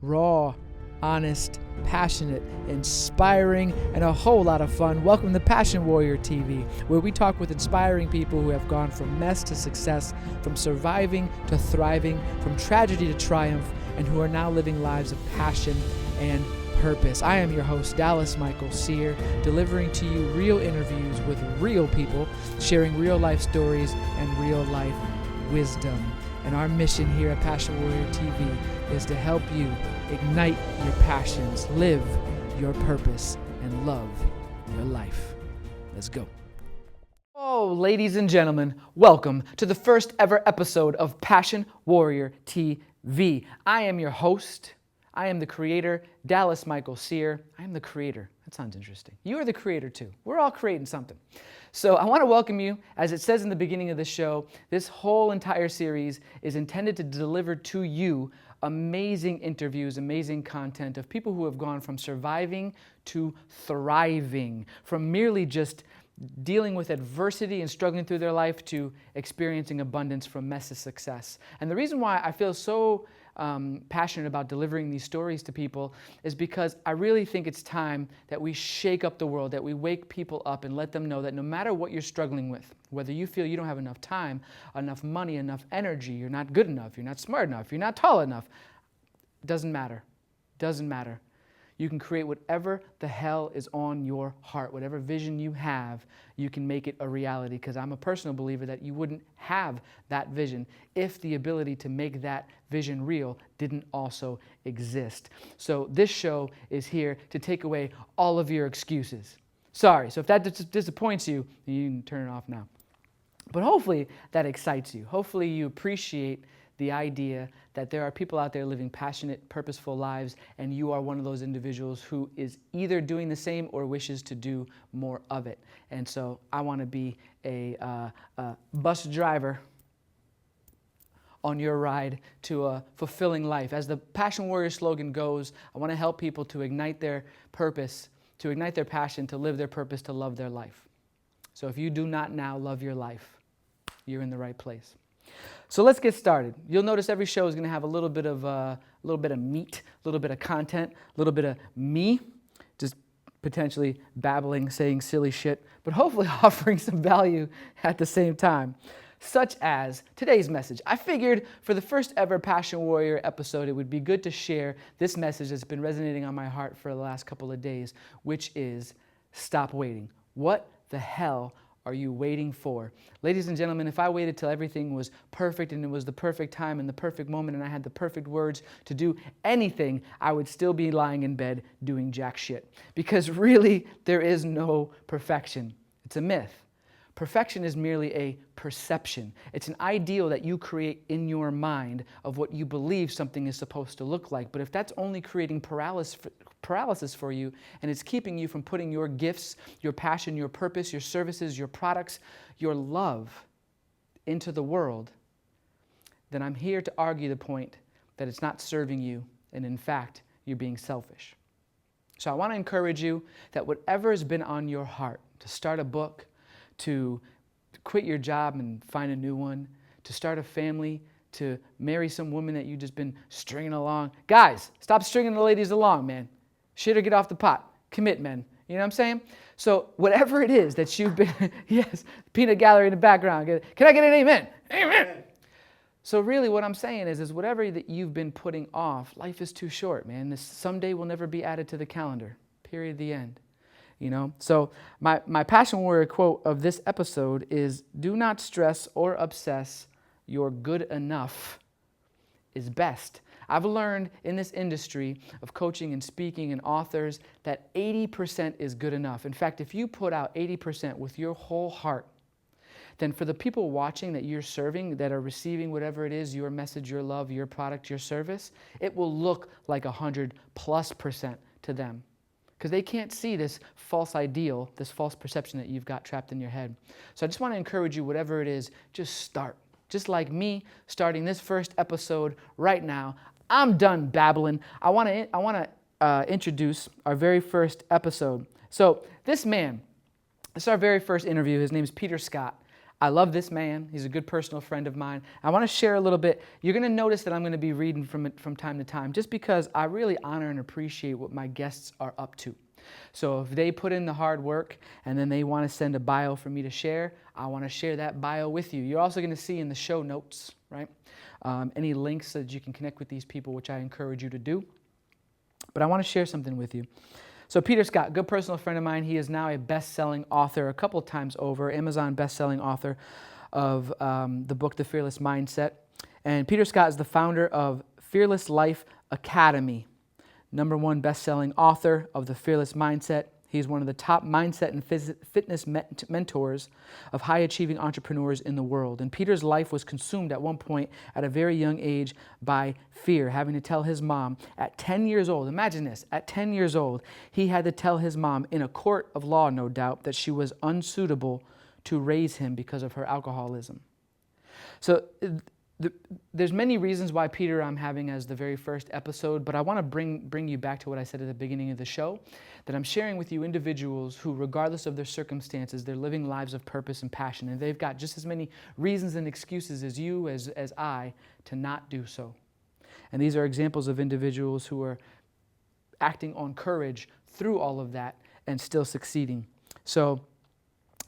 raw, honest, passionate, inspiring, and a whole lot of fun. Welcome to Passion Warrior TV, where we talk with inspiring people who have gone from mess to success, from surviving to thriving, from tragedy to triumph, and who are now living lives of passion and purpose. I am your host, Dallas Michael Sear, delivering to you real interviews with real people, sharing real life stories and real life wisdom. And our mission here at Passion Warrior TV is to help you ignite your passions, live your purpose, and love your life. Let's go. Oh, ladies and gentlemen, welcome to the first ever episode of Passion Warrior TV. I am your host. I am the creator, Dallas Michael Sear. I am the creator. That sounds interesting. You are the creator too. We're all creating something. So I want to welcome you. As it says in the beginning of the show, this whole entire series is intended to deliver to you amazing interviews, amazing content of people who have gone from surviving to thriving, from merely just dealing with adversity and struggling through their life to experiencing abundance from mess to success. And the reason why I feel so passionate about delivering these stories to people is because I really think it's time that we shake up the world, that we wake people up and let them know that no matter what you're struggling with, whether you feel you don't have enough time, enough money, enough energy, you're not good enough, you're not smart enough, you're not tall enough, doesn't matter. Doesn't matter. You can create whatever the hell is on your heart. Whatever vision you have, you can make it a reality, because I'm a personal believer that you wouldn't have that vision if the ability to make that vision real didn't also exist. So this show is here to take away all of your excuses. Sorry, so if that disappoints you, you can turn it off now. But hopefully that excites you. Hopefully you appreciate the idea that there are people out there living passionate, purposeful lives, and you are one of those individuals who is either doing the same or wishes to do more of it. And so I want to be a bus driver on your ride to a fulfilling life. As the Passion Warrior slogan goes, I want to help people to ignite their purpose, to ignite their passion, to live their purpose, to love their life. So if you do not now love your life, you're in the right place. So let's get started. You'll notice every show is going to have a little bit of meat, a little bit of content, a little bit of me, just potentially babbling, saying silly shit, but hopefully offering some value at the same time, such as today's message. I figured for the first ever Passion Warrior episode, it would be good to share this message that's been resonating on my heart for the last couple of days, which is stop waiting. What the hell are you waiting for? Ladies and gentlemen, if I waited till everything was perfect and it was the perfect time and the perfect moment and I had the perfect words to do anything, I would still be lying in bed doing jack shit. Because really, there is no perfection. It's a myth. Perfection is merely a perception. It's an ideal that you create in your mind of what you believe something is supposed to look like. But if that's only creating paralysis for you, and it's keeping you from putting your gifts, your passion, your purpose, your services, your products, your love into the world, then I'm here to argue the point that it's not serving you, and in fact, you're being selfish. So I want to encourage you that whatever has been on your heart, to start a book, to quit your job and find a new one, to start a family, to marry some woman that you've just been stringing along. Guys, stop stringing the ladies along, man. Shit or get off the pot. Commit, men. You know what I'm saying? So whatever it is that you've been, yes, peanut gallery in the background. Can I get an amen? Amen. So really what I'm saying is whatever that you've been putting off, life is too short, man. This someday will never be added to the calendar. Period, the end. You know, so my Passion Warrior quote of this episode is, do not stress or obsess, your good enough is best. I've learned in this industry of coaching and speaking and authors that 80% is good enough. In fact, if you put out 80% with your whole heart, then for the people watching that you're serving, that are receiving whatever it is, your message, your love, your product, your service, it will look like 100+% to them. Because they can't see this false ideal, this false perception that you've got trapped in your head. So I just want to encourage you, whatever it is, just start. Just like me starting this first episode right now. I'm done babbling. I want to introduce our very first episode. So this man, this is our very first interview. His name is Peter Scott. I love this man. He's a good personal friend of mine. I want to share a little bit. You're going to notice that I'm going to be reading from it from time to time, just because I really honor and appreciate what my guests are up to. So if they put in the hard work and then they want to send a bio for me to share, I want to share that bio with you. You're also going to see in the show notes, right, any links that you can connect with these people, which I encourage you to do. But I want to share something with you. So Peter Scott, good personal friend of mine. He is now a best-selling author a couple of times over, Amazon best-selling author of the book, The Fearless Mindset. And Peter Scott is the founder of Fearless Life Academy, #1 best-selling author of The Fearless Mindset. He's one of the top mindset and fitness mentors of high-achieving entrepreneurs in the world. And Peter's life was consumed at one point at a very young age by fear, having to tell his mom at 10 years old, imagine this, at 10 years old, he had to tell his mom in a court of law, no doubt, that she was unsuitable to raise him because of her alcoholism. So there's many reasons why Peter I'm having as the very first episode, but I want to bring you back to what I said at the beginning of the show, that I'm sharing with you individuals who, regardless of their circumstances, they're living lives of purpose and passion, and they've got just as many reasons and excuses as you, as I, to not do so. And these are examples of individuals who are acting on courage through all of that and still succeeding. So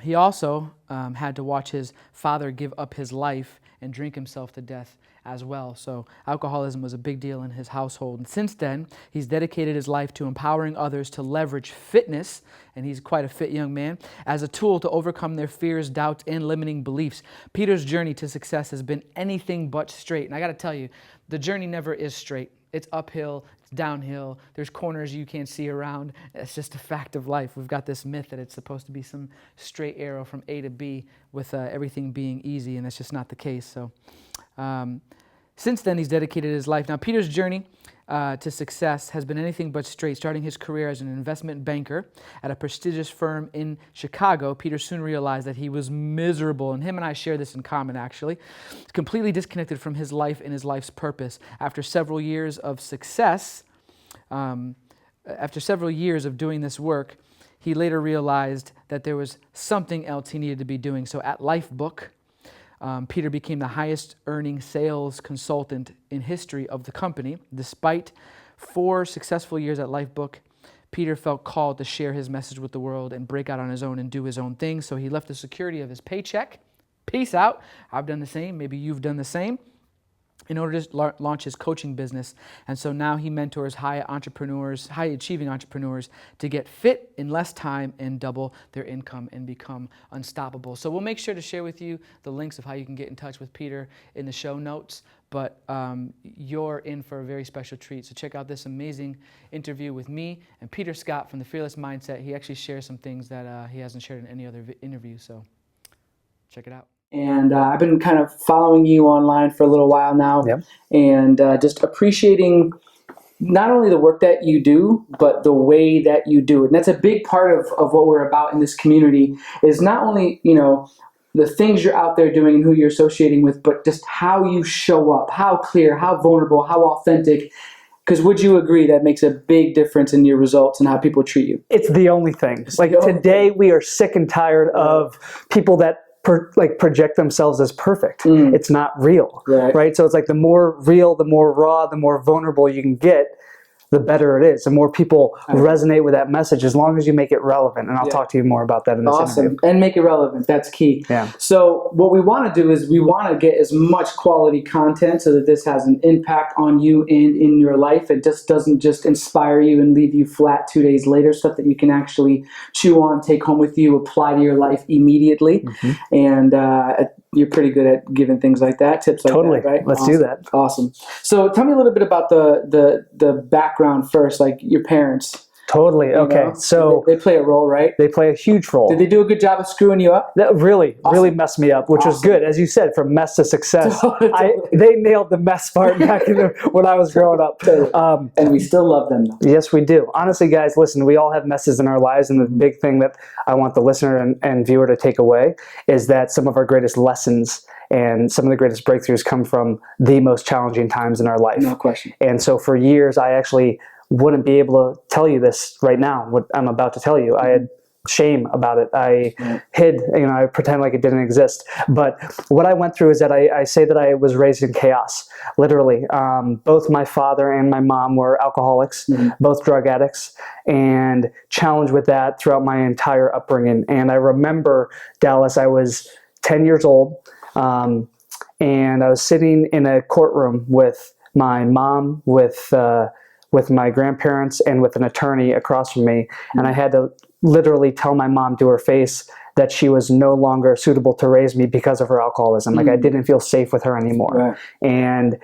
he also had to watch his father give up his life and drink himself to death as well. So alcoholism was a big deal in his household. And since then, he's dedicated his life to empowering others to leverage fitness, and he's quite a fit young man, as a tool to overcome their fears, doubts, and limiting beliefs. Peter's journey to success has been anything but straight. And I got to tell you, the journey never is straight. It's uphill, it's downhill, there's corners you can't see around. It's just a fact of life. We've got this myth that it's supposed to be some straight arrow from A to B with everything being easy, and that's just not the case. So since then, he's dedicated his life. Now, Peter's journey to success has been anything but straight. Starting his career as an investment banker at a prestigious firm in Chicago, Peter soon realized that he was miserable, and him and I share this in common, actually. He's completely disconnected from his life and his life's purpose. After several years of success, after several years of doing this work, he later realized that there was something else he needed to be doing. So at Lifebook, Peter became the highest earning sales consultant in history of the company. Despite 4 successful years at Lifebook, Peter felt called to share his message with the world and break out on his own and do his own thing. So he left the security of his paycheck. Peace out. I've done the same. Maybe you've done the same, in order to launch his coaching business. And so now he mentors high-achieving entrepreneurs to get fit in less time and double their income and become unstoppable. So we'll make sure to share with you the links of how you can get in touch with Peter in the show notes, but you're in for a very special treat. So check out this amazing interview with me and Peter Scott from The Fearless Mindset. He actually shares some things that he hasn't shared in any other interview, so check it out. And I've been kind of following you online for a little while now, yep. And just appreciating not only the work that you do, but the way that you do it. And that's a big part of what we're about in this community, is not only, the things you're out there doing and who you're associating with, but just how you show up, how clear, how vulnerable, how authentic. Because would you agree that makes a big difference in your results and how people treat you? It's the only thing. Today we are sick and tired of people that project themselves as perfect. It's not real, right? So it's like the more real, the more raw, the more vulnerable you can get, the better it is. The more people resonate with that message, as long as you make it relevant. And I'll talk to you more about that in this interview. And make it relevant. That's key. Yeah. So what we want to do is we want to get as much quality content so that this has an impact on you and in your life. It just doesn't just inspire you and leave you flat 2 days later, stuff that you can actually chew on, take home with you, apply to your life immediately. And you're pretty good at giving things like that, tips like that, right? Let's do that. Awesome. So tell me a little bit about the background first, like your parents. Totally. Okay. So they play a role, right? They play a huge role. Did they do a good job of screwing you up? That really messed me up, which was good. As you said, from mess to success. They nailed the mess part back when I was growing up. And we still love them, though. Yes, we do. Honestly, guys, listen, we all have messes in our lives, and the big thing that I want the listener and viewer to take away is that some of our greatest lessons and some of the greatest breakthroughs come from the most challenging times in our life. No question. And so for years, I actually wouldn't be able to tell you this right now, what I'm about to tell you. I had shame about it. I hid, I pretend like it didn't exist. But what I went through is that I say that I was raised in chaos, literally. Both my father and my mom were alcoholics, both drug addicts, and challenged with that throughout my entire upbringing. And I remember, Dallas, I was 10 years old, and I was sitting in a courtroom with my mom, with my grandparents, and with an attorney across from me. And I had to literally tell my mom to her face that she was no longer suitable to raise me because of her alcoholism. Like, I didn't feel safe with her anymore. Right. And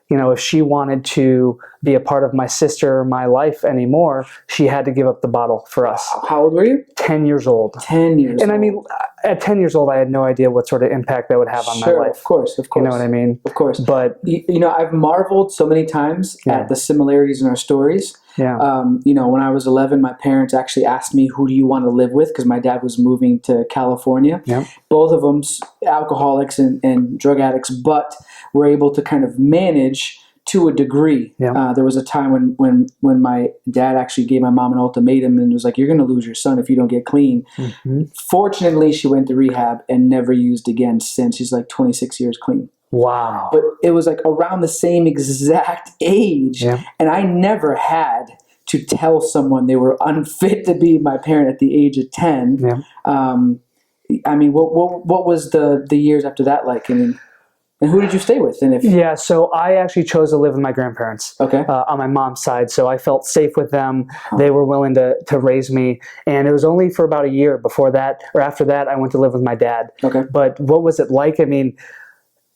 if she wanted to be a part of my sister or my life anymore, she had to give up the bottle for us. How old were you? 10 years old. 10 years And old. I mean, at 10 years old, I had no idea what sort of impact that would have on my life. Of course. You know what I mean? Of course. But, I've marveled so many times at the similarities in our stories. Yeah. When I was 11, my parents actually asked me, who do you want to live with? Because my dad was moving to California. Yeah. Both of them alcoholics and drug addicts, but were able to kind of manage to a degree. Yeah. There was a time when my dad actually gave my mom an ultimatum and was like, you're going to lose your son if you don't get clean. Mm-hmm. Fortunately, she went to rehab and never used again since. She's like 26 years clean. Wow. But it was like around the same exact age. Yeah. And I never had to tell someone they were unfit to be my parent at the age of 10. Yeah. I mean, what was the years after that like? I mean, and who did you stay with? Yeah, so I actually chose to live with my grandparents. Okay. On my mom's side, so I felt safe with them. They were willing to raise me, and it was only for about a year before that, or after that, I went to live with my dad. Okay. But what was it like? I mean,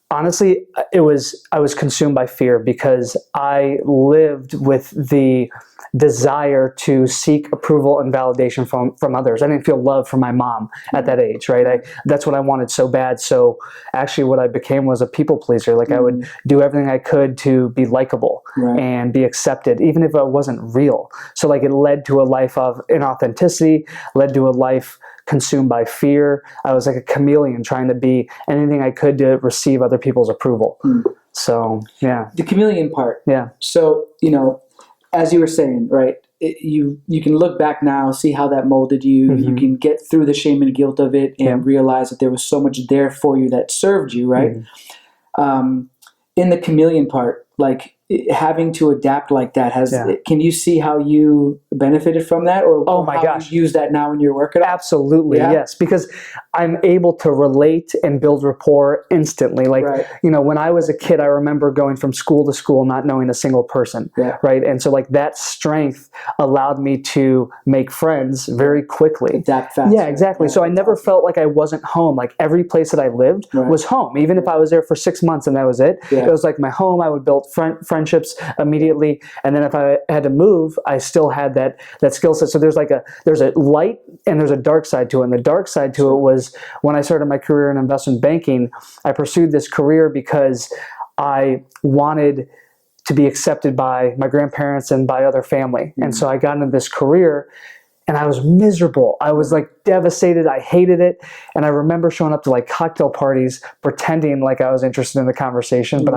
honestly, I was consumed by fear because I lived with the desire to seek approval and validation from others. I didn't feel love from my mom at that age, right? That's what I wanted so bad. So actually what I became was a people pleaser. Like I would do everything I could to be likable and be accepted, even if I wasn't real. So like it led to a life of inauthenticity, led to a life consumed by fear. I was like a chameleon trying to be anything I could to receive other people's approval. So, yeah. The chameleon part. Yeah. So, as you were saying, right, you can look back now, see how that molded you. Mm-hmm. You can get through the shame and guilt of it and realize that there was so much there for you that served you, right? Mm-hmm. In the chameleon part, like having to adapt like that, can you see how you benefited from that, or you use that now in your work at all? Absolutely, yes, because I'm able to relate and build rapport instantly. Like, when I was a kid, I remember going from school to school not knowing a single person, right? And so like that strength allowed me to make friends very quickly. Adapt fast. Yeah, exactly. So I never felt like I wasn't home. Like every place that I lived was home. Even if I was there for 6 months and that was it, it was like my home. I would build friendships immediately, and then if I had to move, I still had that skill set. So there's a light and there's a dark side to it. And the dark side to it was when I started my career in investment banking, I pursued this career because I wanted to be accepted by my grandparents and by other family. And so I got into this career and I was miserable. I was like devastated. I hated it. And I remember showing up to like cocktail parties, pretending like I was interested in the conversation, but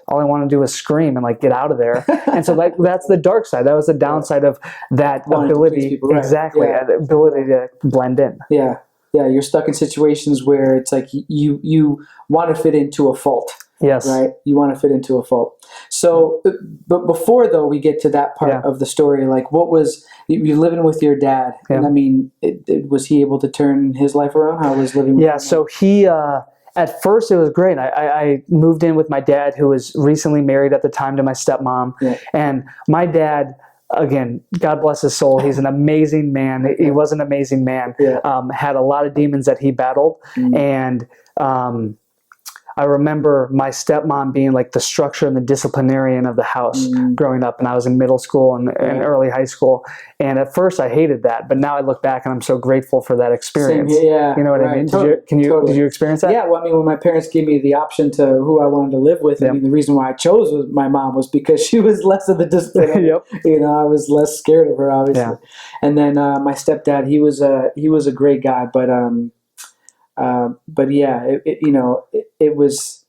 all I wanted to do was scream and like get out of there. And so like that's the dark side. That was the downside of that ability. Exactly. The ability to blend in. Yeah. Yeah. You're stuck in situations where it's like you want to fit into a fault. Yes. Right? You want to fit into a fault. So, but before though we get to that part of the story, like what was, you're living with your dad, and I mean, was he able to turn his life around? How was living with him? So he, at first it was great. I moved in with my dad, who was recently married at the time to my stepmom. And my dad, again, God bless his soul, he's an amazing man. He was an amazing man. Had a lot of demons that he battled. And I remember my stepmom being like the structure and the disciplinarian of the house growing up, and I was in middle school and early high school. And at first I hated that, but now I look back and I'm so grateful for that experience. You know what I mean? Did you experience that? Yeah, well, I mean, when my parents gave me the option to who I wanted to live with, I mean, the reason why I chose my mom was because she was less of the discipline. I was less scared of her, obviously. And then my stepdad, he was a great guy, but yeah, it was,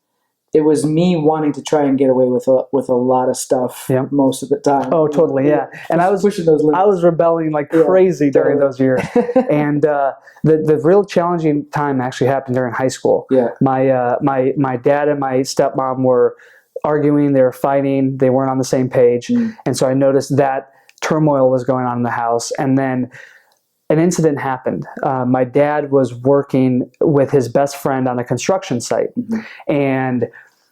it was me wanting to try and get away with a lot of stuff most of the time. Oh, totally, yeah. And I was pushing those limits. I was rebelling like crazy during those years. And the real challenging time actually happened during high school. Yeah. My dad and my stepmom were arguing, they were fighting, they weren't on the same page. And so I noticed that turmoil was going on in the house. And then an incident happened. My dad was working with his best friend on a construction site. And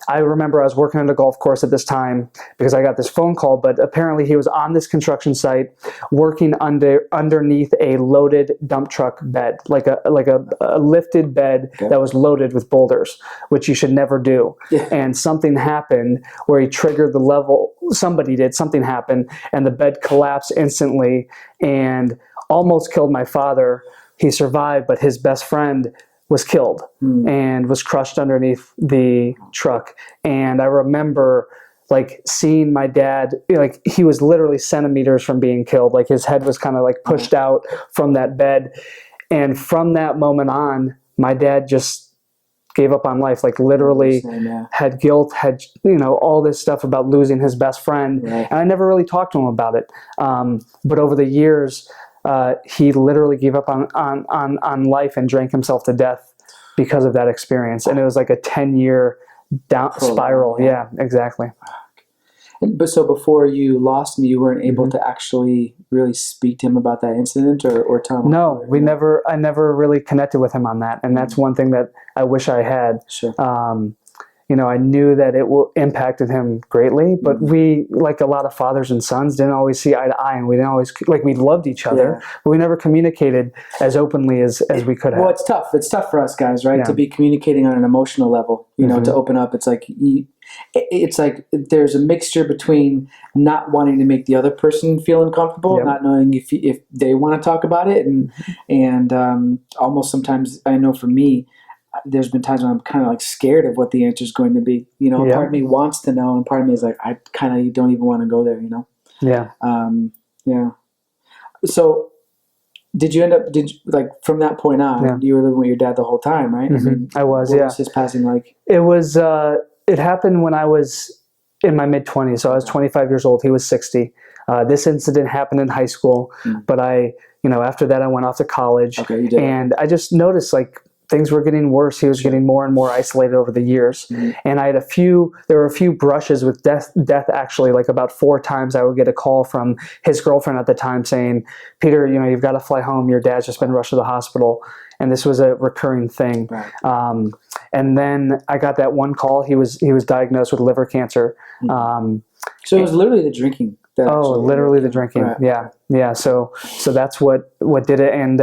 I remember I was working on a golf course at this time because I got this phone call, but apparently he was on this construction site working underneath a loaded dump truck bed, like a lifted bed that was loaded with boulders, which you should never do. And something happened where he triggered the level, something happened, and the bed collapsed instantly and almost killed my father. He survived, but his best friend was killed and was crushed underneath the truck. And I remember like seeing my dad, like he was literally centimeters from being killed. Like his head was kind of like pushed out from that bed. And from that moment on, my dad just gave up on life, like literally had guilt, had, all this stuff about losing his best friend. And I never really talked to him about it. But over the years, he literally gave up on life and drank himself to death because of that experience. And it was like a 10-year down spiral. Yeah, exactly. But so before you lost me, you weren't able to actually really speak to him about that incident or tell him? No, I never really connected with him on that. And that's one thing that I wish I had. Sure. I knew that it impacted him greatly, but we, like a lot of fathers and sons, didn't always see eye to eye, and we didn't always, we loved each other, but we never communicated as openly as we could have. Well, it's tough. It's tough for us guys, right? To be communicating on an emotional level, to open up. It's like, there's a mixture between not wanting to make the other person feel uncomfortable, not knowing if they want to talk about it, and almost sometimes, I know for me, there's been times when I'm kind of like scared of what the answer is going to be. Part of me wants to know, and part of me is like, I kind of don't even want to go there. Yeah. So, did you from that point on, you were living with your dad the whole time, right? I was. What was his passing like? It was. It happened when I was in my mid-20s. So I was 25 years old. He was 60. This incident happened in high school, but after that I went off to college, and I just noticed things were getting worse. He was getting more and more isolated over the years. And I had there were a few brushes with death actually, like about 4 times I would get a call from his girlfriend at the time saying, Peter, you've got to fly home. Your dad's just been rushed to the hospital. And this was a recurring thing. Right. And then I got that one call. He was diagnosed with liver cancer. So it was literally the drinking. Literally the drinking. Right. Yeah. So that's what did it. And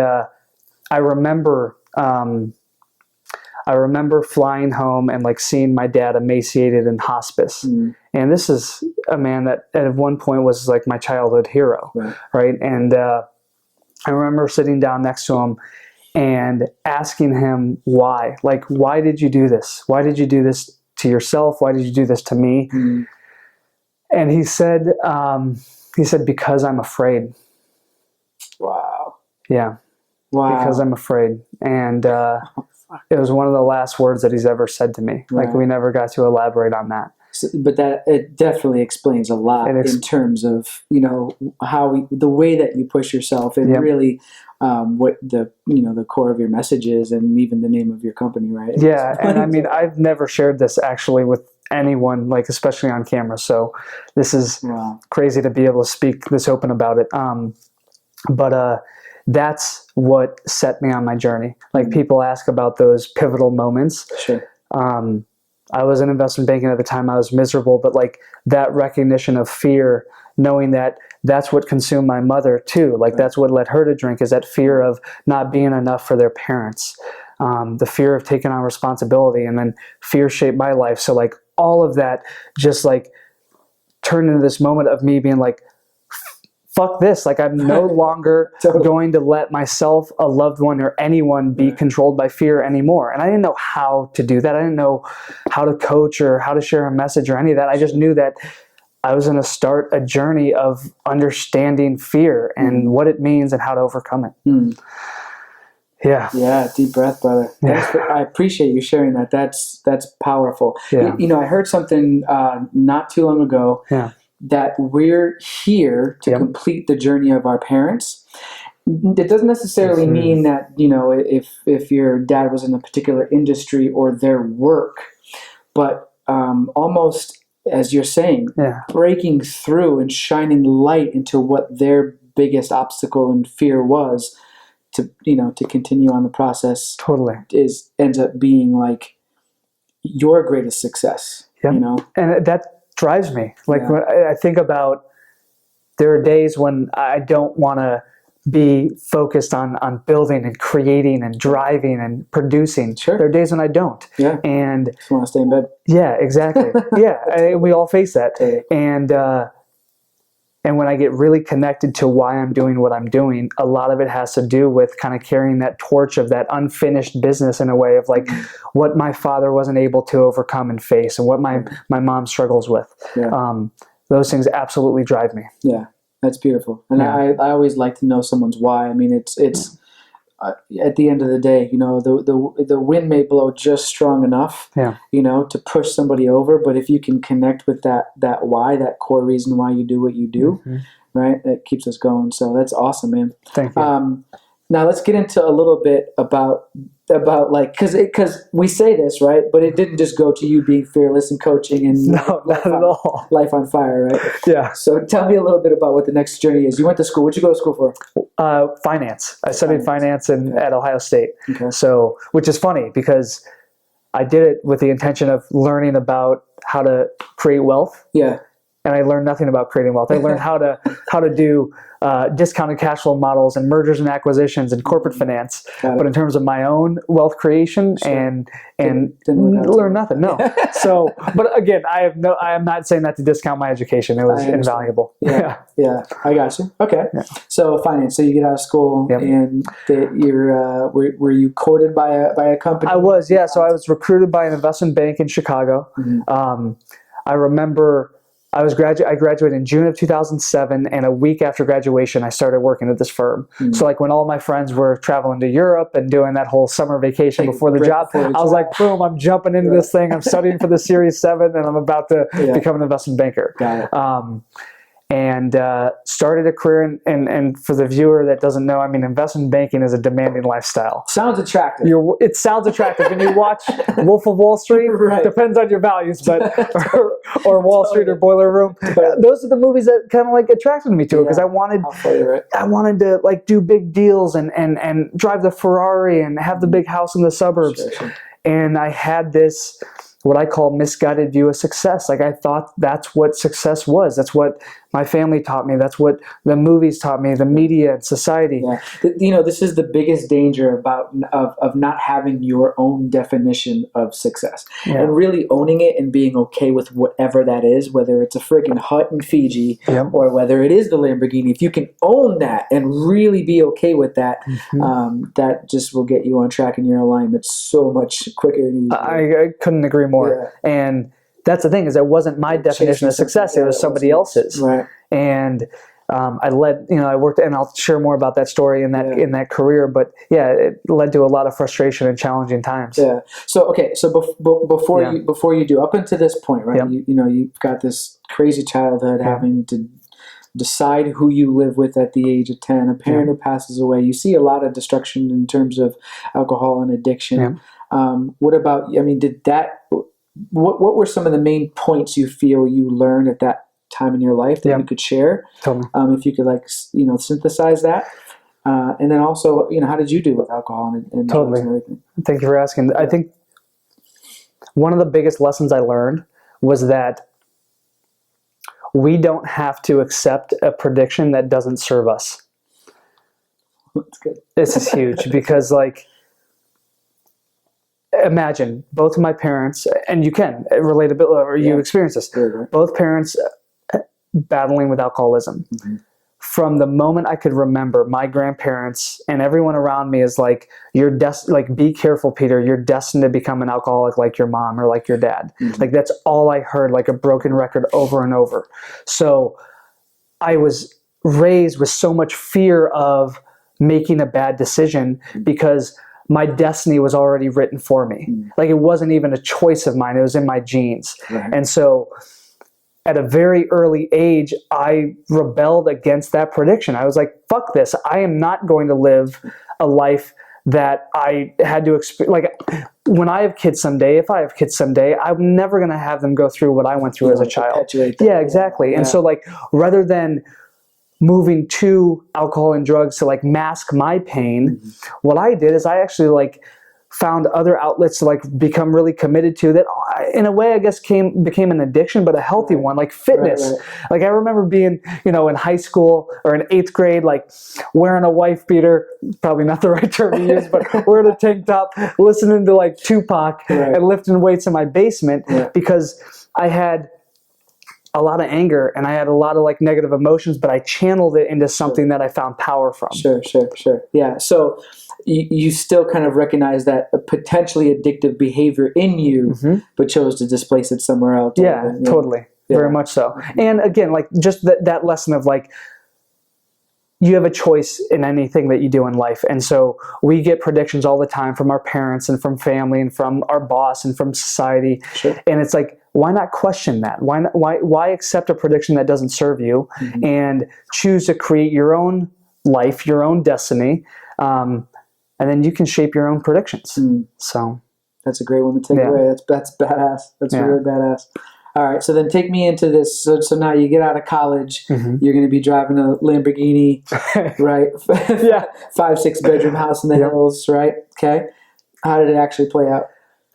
I remember flying home and seeing my dad emaciated in hospice. And this is a man that at one point was like my childhood hero. Right. And I remember sitting down next to him and asking him why. Why did you do this? Why did you do this to yourself? Why did you do this to me? And he said, because I'm afraid. Wow. Yeah. Wow. Because I'm afraid. And it was one of the last words that he's ever said to me. Right. We never got to elaborate on that. So, but it definitely explains a lot in terms of, the way that you push yourself and really what the core of your message is, and even the name of your company, right? Yeah. And I mean, I've never shared this actually with anyone, especially on camera. So this is crazy to be able to speak this open about it. But that's what set me on my journey. People ask about those pivotal moments. Sure. I was in investment banking at the time. I was miserable, but that recognition of fear, knowing that that's what consumed my mother too. That's what led her to drink, is that fear of not being enough for their parents. The fear of taking on responsibility, and then fear shaped my life. So all of that just turned into this moment of me being fuck this. I'm no longer going to let myself, a loved one, or anyone be controlled by fear anymore. And I didn't know how to do that. I didn't know how to coach or how to share a message or any of that. I just knew that I was going to start a journey of understanding fear and what it means and how to overcome it. Yeah. Yeah. Deep breath, brother. Yeah. I appreciate you sharing that. That's powerful. Yeah. I heard something not too long ago that we're here to complete the journey of our parents. It doesn't necessarily mean that, if your dad was in a particular industry or their work, but almost, as you're saying, breaking through and shining light into what their biggest obstacle and fear was to continue on the process. Totally. Ends up being like your greatest success. And that drives me. Like when I think about, there are days when I don't want to be focused on building and creating and driving and producing. Sure. There are days when I don't. Yeah. And just want to stay in bed. Yeah, exactly. We all face that. And when I get really connected to why I'm doing what I'm doing, a lot of it has to do with kind of carrying that torch of that unfinished business in a way of like what my father wasn't able to overcome and face, and what my mom struggles with. Yeah. Those things absolutely drive me. Yeah. That's beautiful. And I always like to know someone's why. I mean, it's at the end of the day, the wind may blow just strong enough, to push somebody over. But if you can connect with that why, that core reason why you do what you do, right, that keeps us going. So that's awesome, man. Thank you. Now let's get into a little bit about like, because we say this, right, but it didn't just go to you being fearless and coaching and not at all. Life on fire, right? Yeah. So tell me a little bit about what the next journey is. You went to school. What'd you go to school for? Finance. I studied finance at Ohio State. Okay. So, which is funny because I did it with the intention of learning about how to create wealth. Yeah. And I learned nothing about creating wealth. I learned how to do discounted cash flow models and mergers and acquisitions and corporate finance. But in terms of my own wealth creation and didn't learn nothing. No. So, but again, I am not saying that to discount my education. It was invaluable. Yeah. I got you. Okay. Yeah. So finance. So you get out of school and were you courted by a company? I was. Yeah. So I was recruited by an investment bank in Chicago. I remember. I graduated in June of 2007, and a week after graduation, I started working at this firm. So like when all my friends were traveling to Europe and doing that whole summer vacation before the job, I was like, boom, I'm jumping into this thing. I'm studying for the Series 7, and I'm about to become an investment banker. Got it. And started a career, and for the viewer that doesn't know, I mean, investment banking is a demanding lifestyle. Sounds attractive. It sounds attractive. When you watch Wolf of Wall Street, depends on your values, but or Wall Street or Boiler Room. Those are the movies that kind of like attracted me to it because I wanted to like do big deals and drive the Ferrari and have the big house in the suburbs. Sure. And I had this, what I call misguided view of success. Like I thought that's what success was. That's what my family taught me. That's what the movies taught me, the media and society. Yeah. This is the biggest danger of not having your own definition of success and really owning it and being okay with whatever that is, whether it's a friggin' hut in Fiji or whether it is the Lamborghini. If you can own that and really be okay with that, that just will get you on track in your alignment so much quicker and easier. I couldn't agree more. Yeah. And that's the thing, is it wasn't my definition of success. It was somebody else's. Right. And I worked, and I'll share more about that story in that career. But it led to a lot of frustration and challenging times. Yeah. So okay. So before you do, up until this point, right? You've got this crazy childhood, having to decide who you live with at the age of 10. A parent who passes away. You see a lot of destruction in terms of alcohol and addiction. What about? I mean, what were some of the main points you feel you learned at that time in your life that you could share? If you could synthesize that. And then also, how did you deal with alcohol and drugs and everything? Thank you for asking. Yeah. I think one of the biggest lessons I learned was that we don't have to accept a prediction that doesn't serve us. That's good. This is huge because imagine both of my parents, and you can relate a bit, or you experience this, both parents battling with alcoholism. From the moment I could remember, my grandparents and everyone around me is like, be careful, Peter, you're destined to become an alcoholic like your mom or like your dad. Like that's all I heard, like a broken record over and over. So I was raised with so much fear of making a bad decision because my destiny was already written for me. Like it wasn't even a choice of mine. It was in my genes. Right. And so at a very early age, I rebelled against that prediction. I was like, fuck this. I am not going to live a life that I had to experience. Like when I have kids someday, if I have kids someday, I'm never going to have them go through what I went through as a child. Yeah, exactly. Yeah. And so like, rather than moving to alcohol and drugs to like mask my pain, what I did is I actually like found other outlets to like become really committed to that in a way I guess became an addiction, but a healthy one, like fitness. Right. Like I remember being, in high school or in 8th grade, like wearing a wife beater, probably not the right term to use, but wearing a tank top, listening to like Tupac and lifting weights in my basement because I had a lot of anger and I had a lot of like negative emotions, but I channeled it into something that I found power from. Sure. Yeah. So you still kind of recognize that a potentially addictive behavior in you, but chose to displace it somewhere else. Yeah, totally. Yeah. Very much so. And again, like just that lesson of like, you have a choice in anything that you do in life. And so we get predictions all the time from our parents and from family and from our boss and from society. Sure. And it's like, why not question that? Why accept a prediction that doesn't serve you and choose to create your own life, your own destiny, and then you can shape your own predictions. So that's a great one to take away. That's badass. That's really badass. All right, so then take me into this. So now you get out of college, you're going to be driving a Lamborghini, right? 5-6 bedroom house in the hills, right? Okay. How did it actually play out?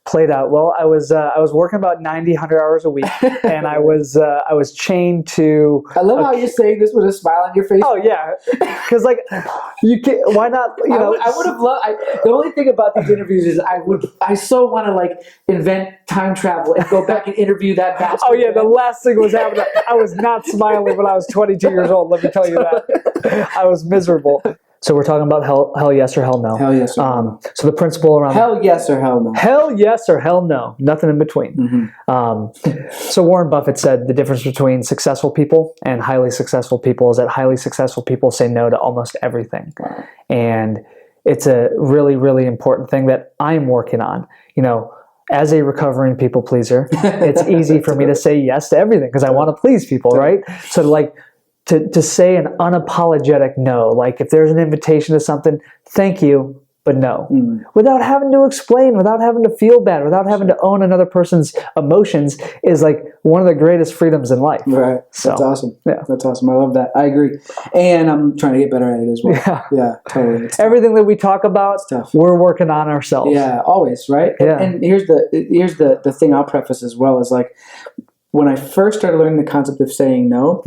Played out well. I was working about 100 hours a week, and I was chained to. I love how you're saying this with a smile on your face. Oh yeah, because like you can. Why not? I would have loved. The only thing about these interviews is I so want to like invent time travel and go back and interview that bastard. Oh yeah, the last thing was happening. I was not smiling when I was 22 years old. Let me tell you that. I was miserable. So we're talking about hell yes or hell no. Hell yes or hell no. So the principle around hell yes or hell no. Hell yes or hell no. Nothing in between. So Warren Buffett said the difference between successful people and highly successful people is that highly successful people say no to almost everything. Wow. And it's a really, really important thing that I'm working on. As a recovering people pleaser, it's easy for me to say yes to everything because I want to please people, right? So like, to say an unapologetic no, like if there's an invitation to something, thank you, but no. Without having to explain, without having to feel bad, without having to own another person's emotions is like one of the greatest freedoms in life. Right. So, that's awesome. Yeah. That's awesome. I love that. I agree. And I'm trying to get better at it as well. Yeah, totally. Everything that we talk about, we're working on ourselves. Yeah, always, right? Yeah. And here's the thing I'll preface as well is like when I first started learning the concept of saying no,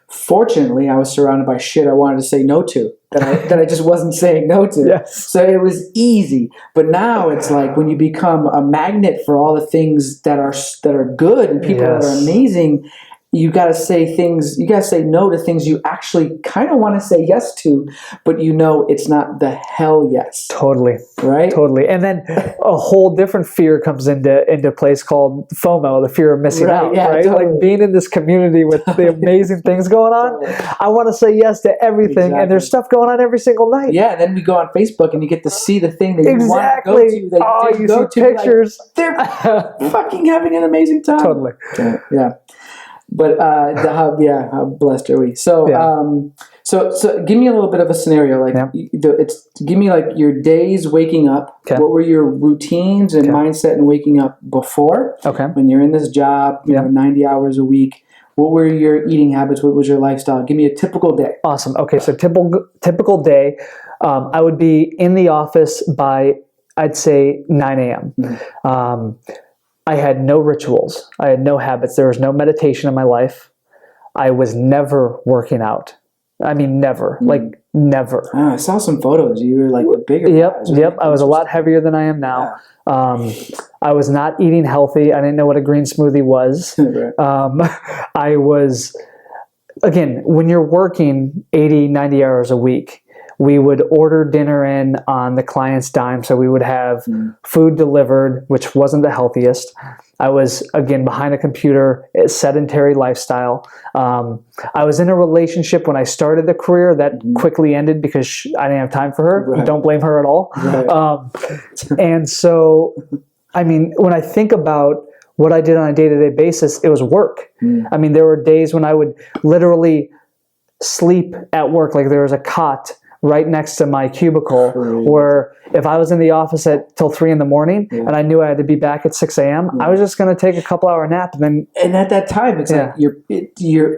fortunately, I was surrounded by shit I wanted to say no to that I just wasn't saying no to. Yes. So it was easy. But now it's like when you become a magnet for all the things that are good and people that are amazing, you got to say things. You got to say no to things you actually kind of want to say yes to, but it's not the hell yes. Totally. Right. Totally. And then a whole different fear comes into place called FOMO, the fear of missing out. Yeah, right. Totally. Like being in this community with the amazing things going on. I want to say yes to everything, and there's stuff going on every single night. Yeah. And then we go on Facebook, and you get to see the thing that you want to go to. That you see pictures. Like, they're fucking having an amazing time. Totally. Yeah. But how blessed are we? So so give me a little bit of a scenario. Like give me like your days waking up. Okay. What were your routines and mindset in waking up before? Okay. When you're in this job, 90 hours a week. What were your eating habits? What was your lifestyle? Give me a typical day. Awesome. Okay, so typical day, I would be in the office by I'd say 9 a.m. I had no rituals. I had no habits. There was no meditation in my life. I was never working out. I mean, never. Like, never. I saw some photos. You were like a bigger guys, right? Yep. I was a lot heavier than I am now. Yeah. I was not eating healthy. I didn't know what a green smoothie was. Right. I was, again, when you're working 80, 90 hours a week, we would order dinner in on the client's dime. So we would have food delivered, which wasn't the healthiest. I was, again, behind a computer, a sedentary lifestyle. I was in a relationship when I started the career that quickly ended because I didn't have time for her. Right. Don't blame her at all. Right. And so, I mean, when I think about what I did on a day-to-day basis, it was work. I mean, there were days when I would literally sleep at work, like there was a cot right next to my cubicle, where if I was in the office till 3 in the morning and I knew I had to be back at 6 a.m., I was just going to take a couple hour nap. And at that time, it's like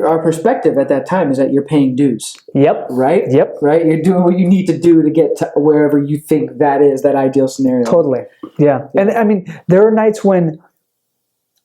our perspective at that time is that you're paying dues. Yep. Right? Yep. Right? You're doing what you need to do to get to wherever you think that is, that ideal scenario. Totally. Yeah. And I mean, there are nights when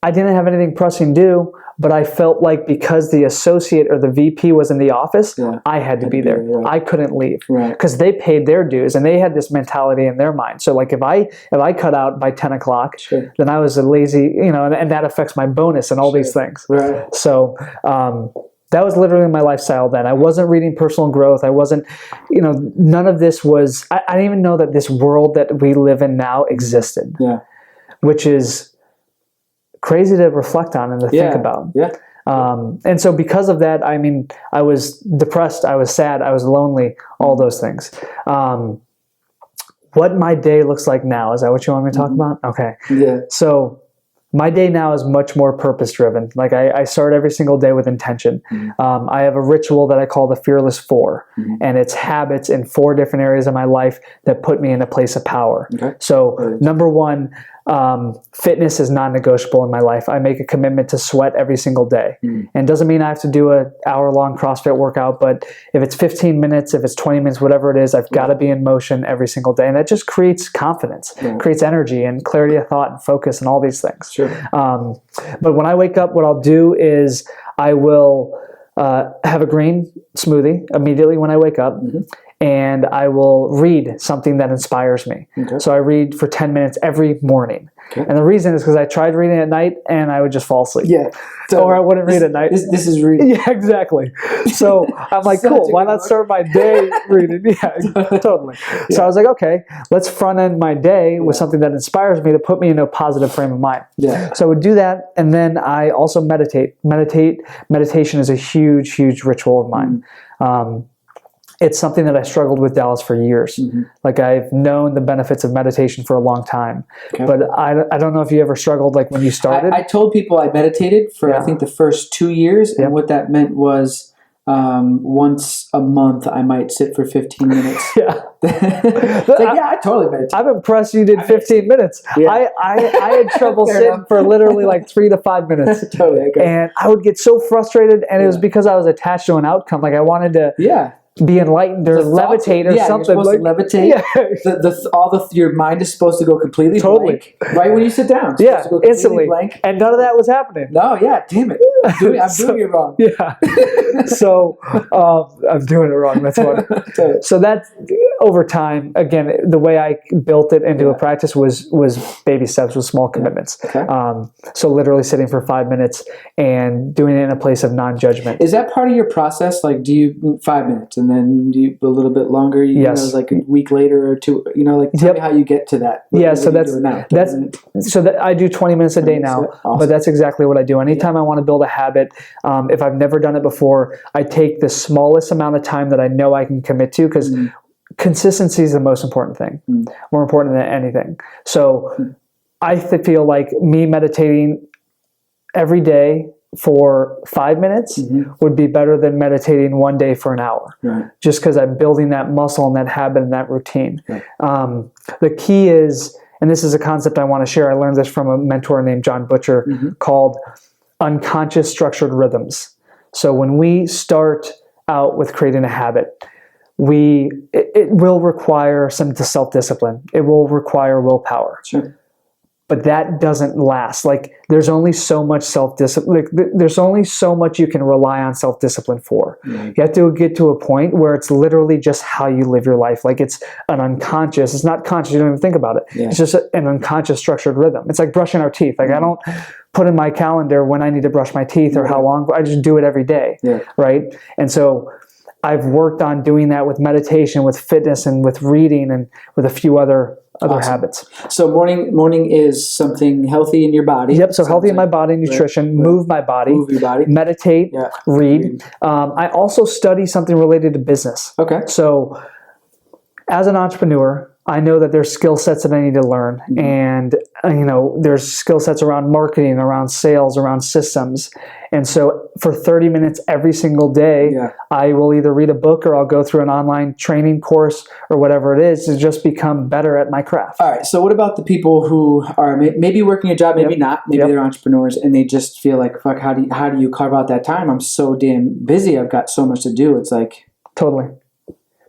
I didn't have anything pressing due, but I felt like because the associate or the VP was in the office, I had to be there. Right. I couldn't leave because they paid their dues and they had this mentality in their mind. So like if I cut out by 10 o'clock, then I was a lazy, and that affects my bonus and all these things. Right. So that was literally my lifestyle then. I wasn't reading personal growth. I wasn't, none of this was, I didn't even know that this world that we live in now existed. Yeah. Which is crazy to reflect on and to think about. Yeah. And so because of that, I mean, I was depressed, I was sad, I was lonely, all those things. What my day looks like now, is that what you want me to talk about? Okay. Yeah. So my day now is much more purpose-driven. Like I start every single day with intention. I have a ritual that I call the Fearless Four, and it's habits in 4 different areas of my life that put me in a place of power. Okay. So number 1, fitness is non-negotiable in my life. I make a commitment to sweat every single day. And doesn't mean I have to do an hour-long CrossFit workout, but if it's 15 minutes, if it's 20 minutes, whatever it is, I've got to be in motion every single day. And that just creates confidence, creates energy and clarity of thought and focus and all these things. Sure. But when I wake up, what I'll do is I will have a green smoothie immediately when I wake up. And I will read something that inspires me. Okay. So I read for 10 minutes every morning. Okay. And the reason is because I tried reading at night and I would just fall asleep. Yeah. So or I wouldn't read at night. This is reading. Yeah, exactly. So I'm like, cool, why not start my day reading? Yeah, totally. Yeah. So I was like, okay, let's front end my day with something that inspires me to put me in a positive frame of mind. Yeah. So I would do that. And then I also meditate. Meditation is a huge, huge ritual of mine. It's something that I struggled with, Dallas, for years. Like I've known the benefits of meditation for a long time, but I don't know if you ever struggled like when you started. I told people I meditated for I think the first 2 years, and what that meant was once a month I might sit for 15 minutes. I totally meditate. I'm impressed you did 15 minutes. Yeah. I had trouble sitting for literally like 3 to 5 minutes. Totally. Okay. And I would get so frustrated, and it was because I was attached to an outcome. Like I wanted to be enlightened or levitate or something. You're supposed to levitate. Yeah. Your mind is supposed to go completely blank right when you sit down. Yeah, instantly. Blank. And none of that was happening. No, damn it. I'm doing it wrong. Yeah. So I'm doing it wrong. That's what. So that's over time. Again, the way I built it into a practice was baby steps, with small commitments. Okay. So literally sitting for 5 minutes and doing it in a place of non-judgment. Is that part of your process? Like, do you 5 minutes and then do you a little bit longer? Yes. Like a week later or two. Tell me how you get to that. So I do 20 minutes a day now. Awesome. But that's exactly what I do. Anytime I want to build a habit, if I've never done it before, I take the smallest amount of time that I know I can commit to, because consistency is the most important thing, more important than anything. So I feel like me meditating every day for 5 minutes would be better than meditating one day for an hour, just because I'm building that muscle and that habit and that routine. Right. The key is, and this is a concept I want to share, I learned this from a mentor named John Butcher, called unconscious structured rhythms. So when we start out with creating a habit, it will require some self-discipline. It will require willpower. Sure. But that doesn't last. Like, there's only so much self-discipline. There's only so much you can rely on self-discipline for. You have to get to a point where it's literally just how you live your life. Like, it's an unconscious. It's not conscious. You don't even think about it. It's just an unconscious structured rhythm. It's like brushing our teeth. Like, I don't put in my calendar when I need to brush my teeth or how long. I just do it every day, right? And so I've worked on doing that with meditation, with fitness, and with reading, and with a few other habits. So morning is something healthy in your body. Yep. So healthy in my body, nutrition, right. Move my body, move your body, meditate, read. I also study something related to business. Okay. So as an entrepreneur, I know that there's skill sets that I need to learn, and there's skill sets around marketing, around sales, around systems. And so for 30 minutes every single day, I will either read a book or I'll go through an online training course or whatever it is to just become better at my craft. All right. So what about the people who are maybe working a job, maybe not, maybe they're entrepreneurs, and they just feel like, fuck, how do you carve out that time? I'm so damn busy. I've got so much to do. It's like... Totally.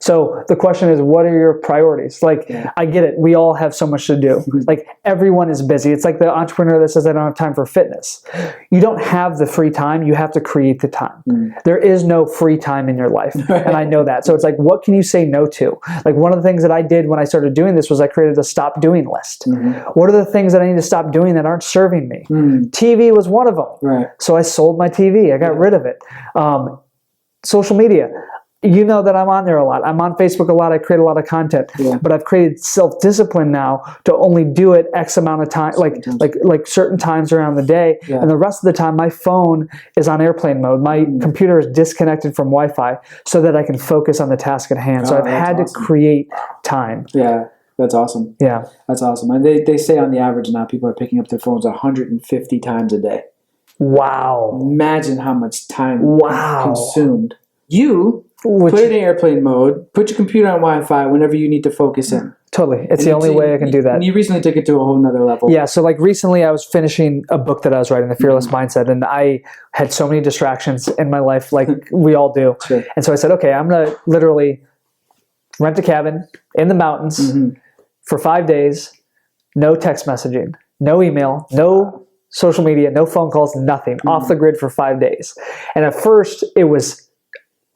So the question is, what are your priorities? Like, I get it. We all have so much to do. Like, everyone is busy. It's like the entrepreneur that says, I don't have time for fitness. You don't have the free time. You have to create the time. There is no free time in your life. And I know that. So it's like, what can you say no to? Like, one of the things that I did when I started doing this was I created a stop doing list. What are the things that I need to stop doing that aren't serving me? TV was one of them. Right. So I sold my TV. I got rid of it. Social media. You know that I'm on there a lot. I'm on Facebook a lot. I create a lot of content, but I've created self-discipline now to only do it X amount of time, like certain times around the day. And the rest of the time, my phone is on airplane mode. My computer is disconnected from Wi-Fi so that I can focus on the task at hand. So I've had to create time. Yeah. That's awesome. Yeah. That's awesome. And they say on the average now, people are picking up their phones 150 times a day. Wow. Imagine how much time consumed. You put it in airplane mode, put your computer on Wi-Fi whenever you need to focus in. Totally. It's the only way I can do that. And you recently took it to a whole nother level. Yeah. So like recently I was finishing a book that I was writing, The Fearless Mindset, and I had so many distractions in my life, like we all do. Sure. And so I said, okay, I'm going to literally rent a cabin in the mountains for 5 days, no text messaging, no email, no social media, no phone calls, nothing, off the grid for 5 days. And at first it was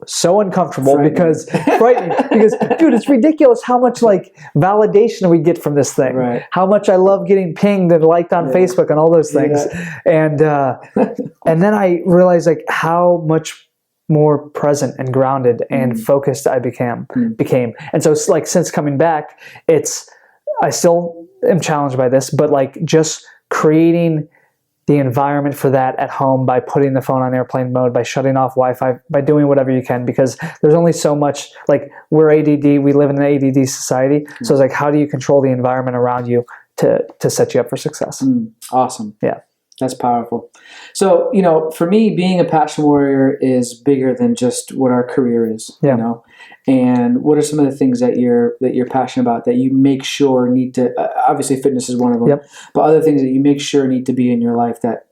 so uncomfortable because dude, it's ridiculous how much like validation we get from this thing. Right. How much I love getting pinged and liked on Facebook and all those things. And then I realized like how much more present and grounded and focused I became. And so like since coming back, I still am challenged by this, but like just creating the environment for that at home by putting the phone on airplane mode, by shutting off Wi-Fi, by doing whatever you can, because there's only so much, like we're ADD, we live in an ADD society. So it's like, how do you control the environment around you to set you up for success? Awesome. Yeah. That's powerful. So, for me, being a passion warrior is bigger than just what our career is, and what are some of the things that you're passionate about that you make sure need to, obviously fitness is one of them, but other things that you make sure need to be in your life that,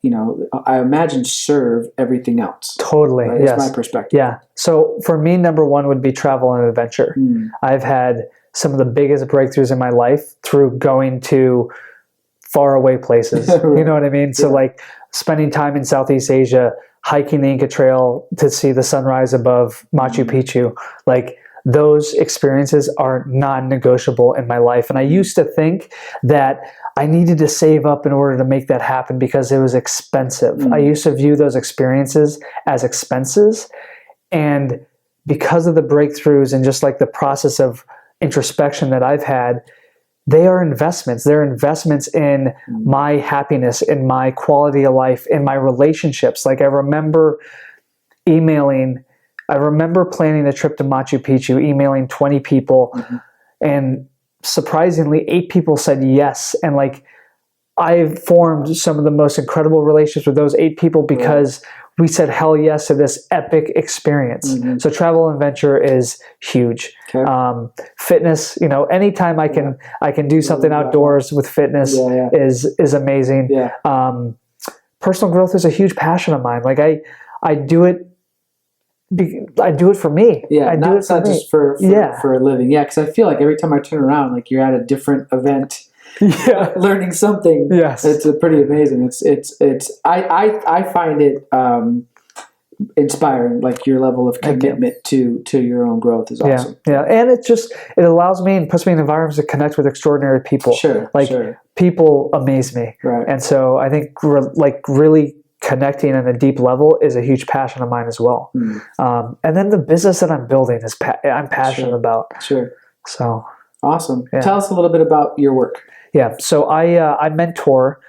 I imagine serve everything else. Totally. Right? Yes. That's my perspective. Yeah. So for me, number one would be travel and adventure. I've had some of the biggest breakthroughs in my life through going to far away places. You know what I mean? So like spending time in Southeast Asia, hiking the Inca Trail to see the sunrise above Machu Picchu, like those experiences are non-negotiable in my life. And I used to think that I needed to save up in order to make that happen because it was expensive. I used to view those experiences as expenses. And because of the breakthroughs and just like the process of introspection that I've had, they are investments. They're investments in my happiness, in my quality of life, in my relationships. Like I remember planning a trip to Machu Picchu, emailing 20 people, and surprisingly 8 people said yes. And like I've formed some of the most incredible relationships with those 8 people because we said hell yes to this epic experience. So travel and adventure is huge. Fitness, anytime I can do something outdoors with fitness is amazing. Personal growth is a huge passion of mine. Like I do it for me. Not just for a living. Because I feel like every time I turn around, like you're at a different event. Learning something. It's pretty amazing. I find it inspiring, like your level of commitment to your own growth is awesome. And it allows me and puts me in environments to connect with extraordinary people. People amaze me. And so I think really connecting on a deep level is a huge passion of mine as well. And then the business that I'm building is I'm passionate about. Sure. So awesome. Yeah. Tell us a little bit about your work. Yeah. So I mentor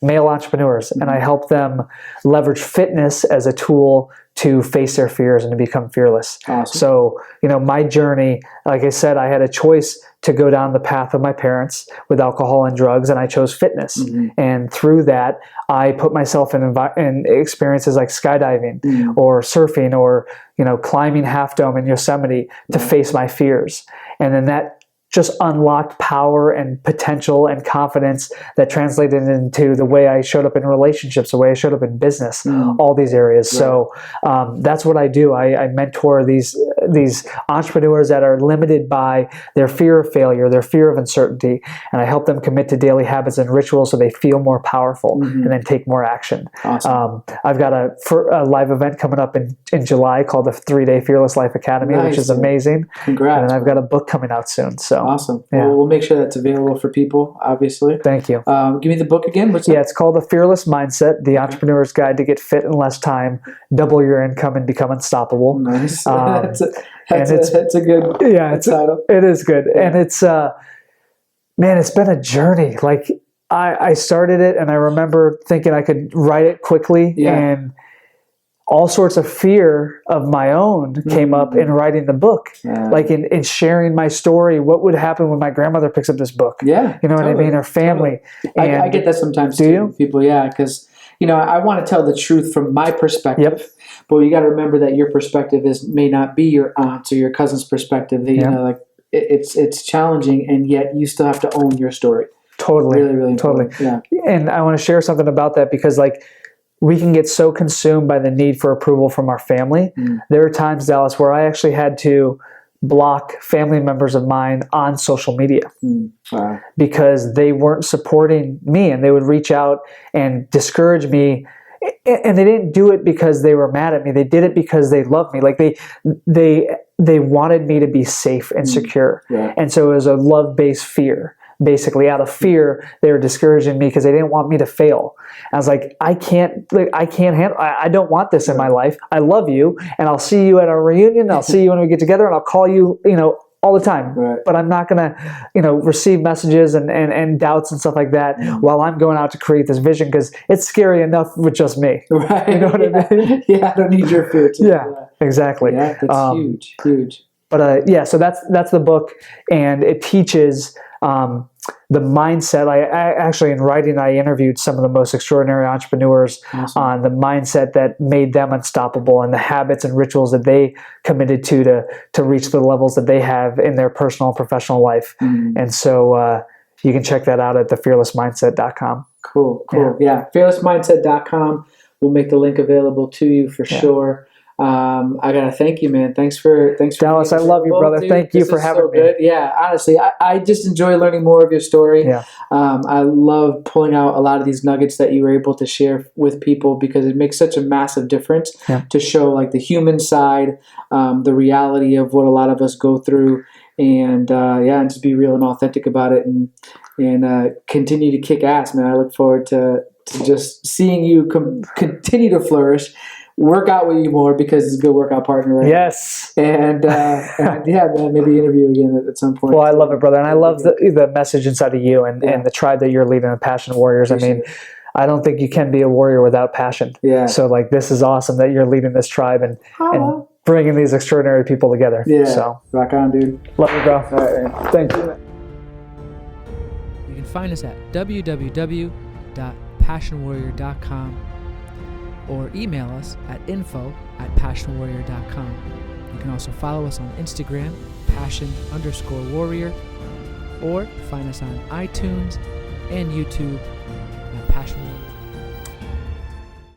male entrepreneurs, and I help them leverage fitness as a tool to face their fears and to become fearless. Awesome. So, my journey, like I said, I had a choice to go down the path of my parents with alcohol and drugs, and I chose fitness. And through that, I put myself in experiences like skydiving or surfing or, climbing Half Dome in Yosemite to face my fears. And then that just unlocked power and potential and confidence that translated into the way I showed up in relationships, the way I showed up in business, all these areas. Right. So that's what I do. I mentor these entrepreneurs that are limited by their fear of failure, their fear of uncertainty, and I help them commit to daily habits and rituals so they feel more powerful and then take more action. Awesome. I've got a live event coming up in July called the 3-Day Fearless Life Academy, which is amazing. Congrats. And I've got a book coming out soon. So awesome. Yeah. Well, we'll make sure that's available for people, obviously. Thank you. Give me the book again. What's it's called The Fearless Mindset, The Entrepreneur's Guide to Get Fit in Less Time, Double Your Income, and Become Unstoppable. That's a good title. It is good. Yeah. And it's, it's been a journey. Like I started it and I remember thinking I could write it quickly and all sorts of fear of my own came up in writing the book, like in sharing my story. What would happen when my grandmother picks up this book? Yeah, you know what I mean? Her family. Totally. I get that sometimes too. Do you? People, because I want to tell the truth from my perspective, but you got to remember that your perspective may not be your aunt's or your cousin's perspective. It's challenging, and yet you still have to own your story. Totally, really, really totally. Yeah, and I want to share something about that because we can get so consumed by the need for approval from our family. There are times, Dallas, where I actually had to block family members of mine on social media because they weren't supporting me, and they would reach out and discourage me. And they didn't do it because they were mad at me. They did it because they loved me. Like they wanted me to be safe and secure. And so it was a love-based fear. Basically, out of fear, they were discouraging me because they didn't want me to fail. I was like, I can't handle. I don't want this in my life. I love you, and I'll see you at our reunion. I'll see you when we get together, and I'll call you, all the time. Right. But I'm not gonna, receive messages and doubts and stuff like that while I'm going out to create this vision because it's scary enough with just me. Right. You know what I mean? Yeah, I don't need your fear. Exactly. Yeah, that's huge. But so that's the book, and it teaches the mindset. I actually, in writing, I interviewed some of the most extraordinary entrepreneurs on the mindset that made them unstoppable and the habits and rituals that they committed to reach the levels that they have in their personal and professional life. And so you can check that out at thefearlessmindset.com. Cool. Yeah. Fearlessmindset.com. We'll make the link available to you for sure. I gotta thank you, man. Thanks for Dallas. I love you, brother. Dude. Thank you for having me. Good. Yeah, honestly, I just enjoy learning more of your story. Yeah. I love pulling out a lot of these nuggets that you were able to share with people because it makes such a massive difference to show the human side, the reality of what a lot of us go through, and just be real and authentic about it, and continue to kick ass, man. I look forward to just seeing you continue to flourish. Work out with you more because it's a good workout partner, right? Yes. And man, maybe interview again at some point. Well, I love it, brother. And I love the message inside of you and the tribe that you're leading, the Passion Warriors. I don't think you can be a warrior without passion. Yeah. So this is awesome that you're leading this tribe and bringing these extraordinary people together. Yeah. So rock on, dude. Love you, bro. All right, man. Thank you. You can find us at www.passionwarrior.com. or email us at info@passionwarrior.com. You can also follow us on Instagram, passion_warrior, or find us on iTunes and YouTube at Passion Warrior.